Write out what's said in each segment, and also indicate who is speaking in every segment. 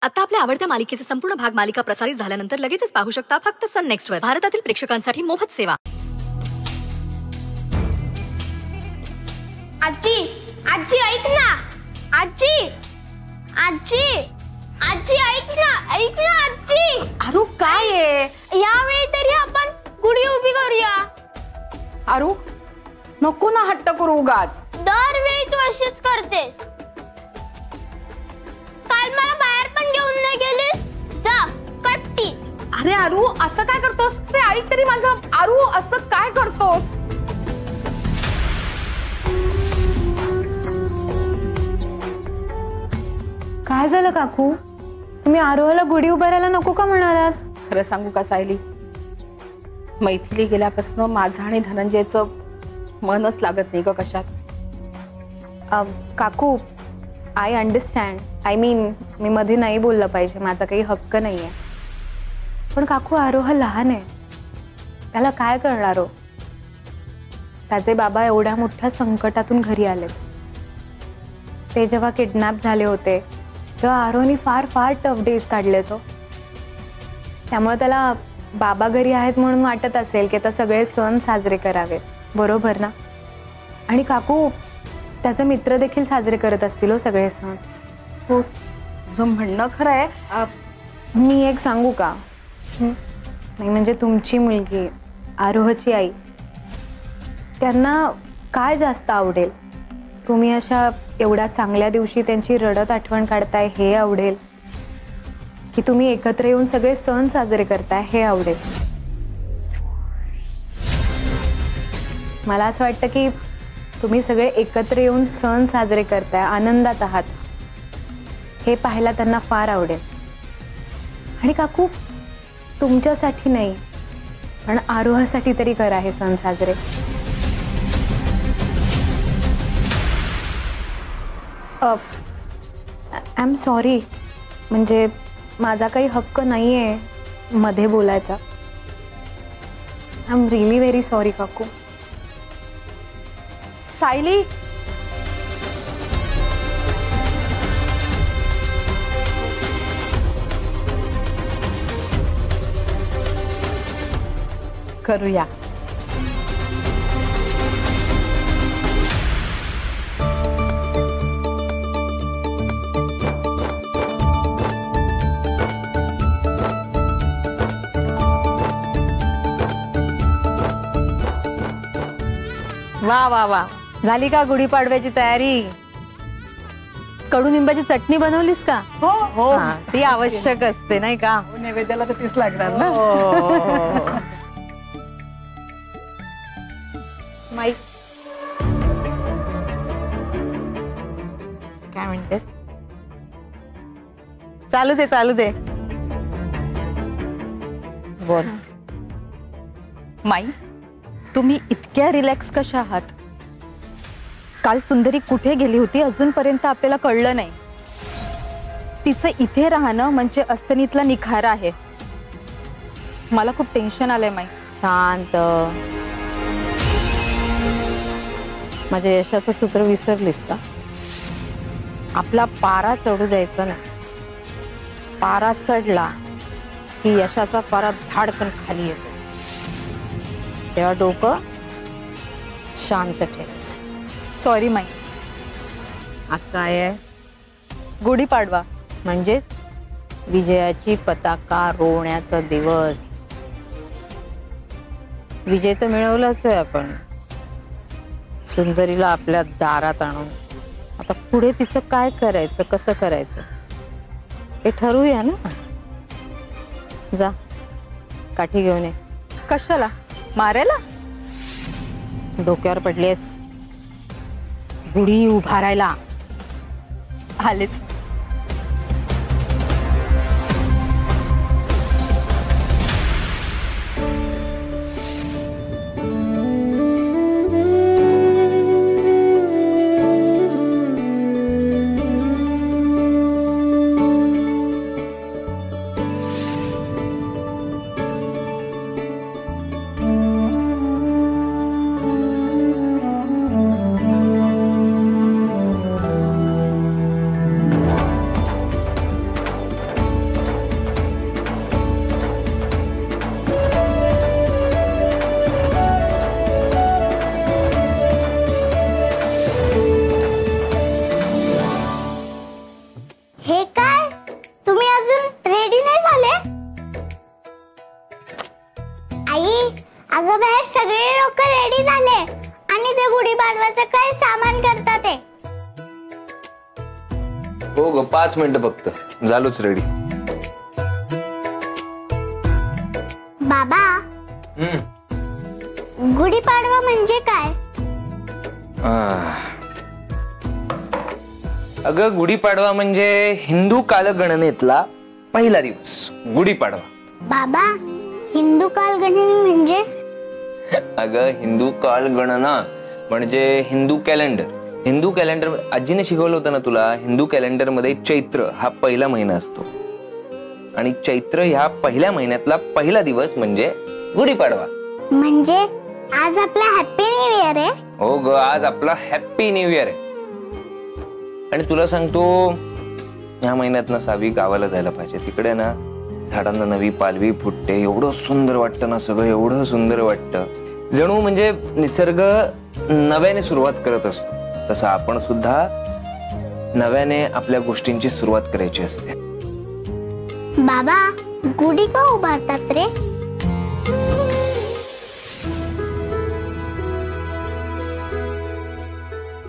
Speaker 1: आता आपल्या आवडत्या मालिकेचे संपूर्ण भाग मालिका प्रसारित झाल्यानंतर लगेचच पाहू शकता फक्त सन नेक्स्ट वर. भारतातील प्रेक्षकांसाठी मोफत सेवा.
Speaker 2: आजी आजी ऐक ना. आजी आजी आजी ऐक ना आजी.
Speaker 3: आरू काय आहे?
Speaker 2: यावेळी तरी आपण गुढी उभी करूया.
Speaker 3: आरू नको ना हट्ट करू उगाच.
Speaker 2: दरवेळी तू अशीच करतेस. काल मला बाहेर पण घेऊन नाही गेलीस. जा कट्टी.
Speaker 3: अरे आरू असं काय करतोस? ते ऐक तरी माझं. आरू असं काय करतोस?
Speaker 4: काय झालं काकू? तुम्ही आरोहाला गुढी उभारायला नको का म्हणालात?
Speaker 3: खरं सांगू का सायली, मैथिली गेल्यापासून माझं आणि धनंजयचं मनच लागत नाही ग कशात.
Speaker 4: काकू आय अंडरस्टँड. आय मीन मी मध्ये नाही बोललं पाहिजे, माझा काही हक्क नाही आहे. पण काकू आरो हा लहान आहे, त्याला काय करणार हो? त्याचे बाबा एवढ्या मोठ्या संकटातून घरी आलेत. ते जेव्हा किडनॅप झाले होते तेव्हा आरोनी फार फार टफ डेज काढले तो. त्यामुळे त्याला बाबा घरी आहेत म्हणून वाटत असेल की आता सगळे सण साजरे करावेत, बरोबर ना? आणि काकू त्याचे मित्र देखील साजरे करत असतील हो सगळे सण.
Speaker 3: हो तुझं म्हणणं खरं आहे.
Speaker 4: मी एक सांगू का? नाही म्हणजे तुमची मुलगी आरोहची आई, त्यांना काय जास्त आवडेल? तुम्ही अशा एवढ्या चांगल्या दिवशी त्यांची रडत आठवण काढताय हे आवडेल, की तुम्ही एकत्र येऊन सगळे सण साजरे करताय हे आवडेल? मला असं वाटतं की तुम्ही सगळे एकत्र येऊन सण साजरे करताय, आनंदात आहात, हे पाहायला त्यांना फार आवडेल. आणि काकू तुमच्यासाठी नाही पण आरोहासाठी तरी करा हे सण साजरे. आय एम सॉरी, म्हणजे माझा काही हक्क नाही आहे मध्ये बोलायचा. I am really very sorry काकू.
Speaker 3: सायली करूया.
Speaker 5: वा वा वा, झाली का गुढीपाडव्याची तयारी? कडुनिंबाची चटणी बनवलीस का?
Speaker 3: हो हो
Speaker 5: ती आवश्यक असते नाही का?
Speaker 3: नैवेद्याला तर तीच लागणार ना.
Speaker 5: माई काय म्हणतेस? चालू दे चालू दे. बोल.
Speaker 6: माई तुम्ही इतक्या रिलॅक्स कशा आहात? काल सुंदरी कुठे गेली होती अजूनपर्यंत आपल्याला कळलं नाही. तिचं इथे राहणं म्हणजे अस्तनीतला निखार आहे. मला खूप टेन्शन आलंय माई.
Speaker 5: शांत. माझ्या यशाचं सूत्र विसरलीस का? आपला पारा चढू द्यायचा नाही. पारा चढला की यशाचा पारा धाडकन खाली येतो. तेव्हा डोकं शांत ठेवायचं.
Speaker 6: Sorry my.
Speaker 5: आज काय आहे?
Speaker 6: गुढीपाडवा
Speaker 5: म्हणजे विजयाची पताका रोवण्याचा दिवस. विजय तर मिळवलाच आहे आपण, सुंदरीला आपल्या दारात आणून. आता पुढे तिचं काय करायचं, कसं करायचं हे ठरवूया ना. जा काठी घेऊन ये.
Speaker 6: कशाला? मारायला?
Speaker 5: डोक्यावर पडलेस, गुढी उभारायला.
Speaker 6: आलेच.
Speaker 7: 5 मिनिटं फक्त, झालोच रेडी.
Speaker 2: बाबा, गुढीपाडवा म्हणजे काय?
Speaker 7: अगं गुढीपाडवा म्हणजे हिंदू कालगणनेतला पहिला दिवस, गुढीपाडवा.
Speaker 2: बाबा, हिंदू कालगणना म्हणजे?
Speaker 7: अगं हिंदू कालगणना म्हणजे हिंदू कॅलेंडर. हिंदू कॅलेंडर आजीने शिकवलं होतं ना तुला. हिंदू कॅलेंडर मध्ये चैत्र हा पहिला महिना असतो आणि चैत्र ह्या पहिल्या महिन्यातला पहिला दिवस म्हणजे गुढीपाडवा.
Speaker 2: म्हणजे आज आपला हॅपी न्यू इयर आहे.
Speaker 7: हो ग, आज आपला हॅपी न्यू इयर आहे. आणि तुला सांगतो, ह्या महिन्यात ना सावी गावाला जायला पाहिजे. तिकडे ना झाडांना नवी पालवी फुटते, एवढं सुंदर वाटतं ना सगळं, एवढं सुंदर वाटतं. जणू म्हणजे निसर्ग नव्याने सुरुवात करत असतो. तसं आपण सुद्धा नव्याने आपल्या गोष्टींची सुरुवात करायची असते.
Speaker 2: बाबा, गुढी का उभारतात रे?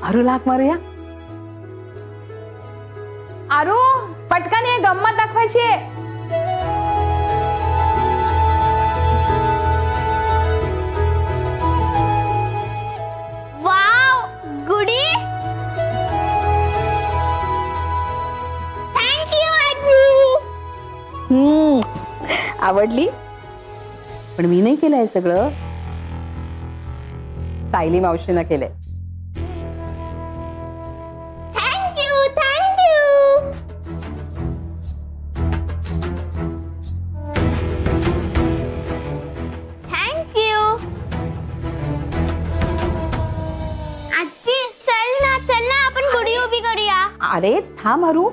Speaker 3: आरू लाग मारूया. आरू पटकन ये, गंमत दाखवायची आहे.
Speaker 2: वाव, गुढी. थँक्यू आजी.
Speaker 3: आवडली? पण मी नाही केलंय सगळं, सायली मावशीनं केलंय.
Speaker 2: Thank you thank you. थँक्यू. आजी चल ना आपण गुढी उभी करूया.
Speaker 3: अरे थांब आरू,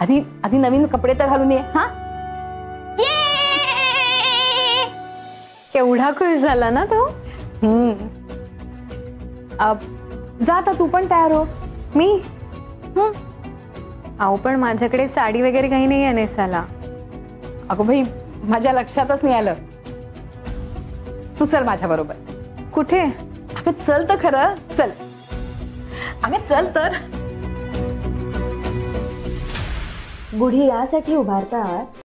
Speaker 3: आधी नवीन कपडे तर घालून ये. हा,
Speaker 4: केवढा खुश झाला ना तो.
Speaker 3: जा आता तू पण तयार हो.
Speaker 4: मी अहो पण माझ्याकडे साडी वगैरे काही नाही आहे नेसाला.
Speaker 3: अगं भाई, माझ्या लक्षातच नाही आलं. तू चल माझ्या बरोबर.
Speaker 4: कुठे?
Speaker 3: अगं चल तर खरं, चल. अगं चल तर.
Speaker 8: गुढी यासाठी उभारतात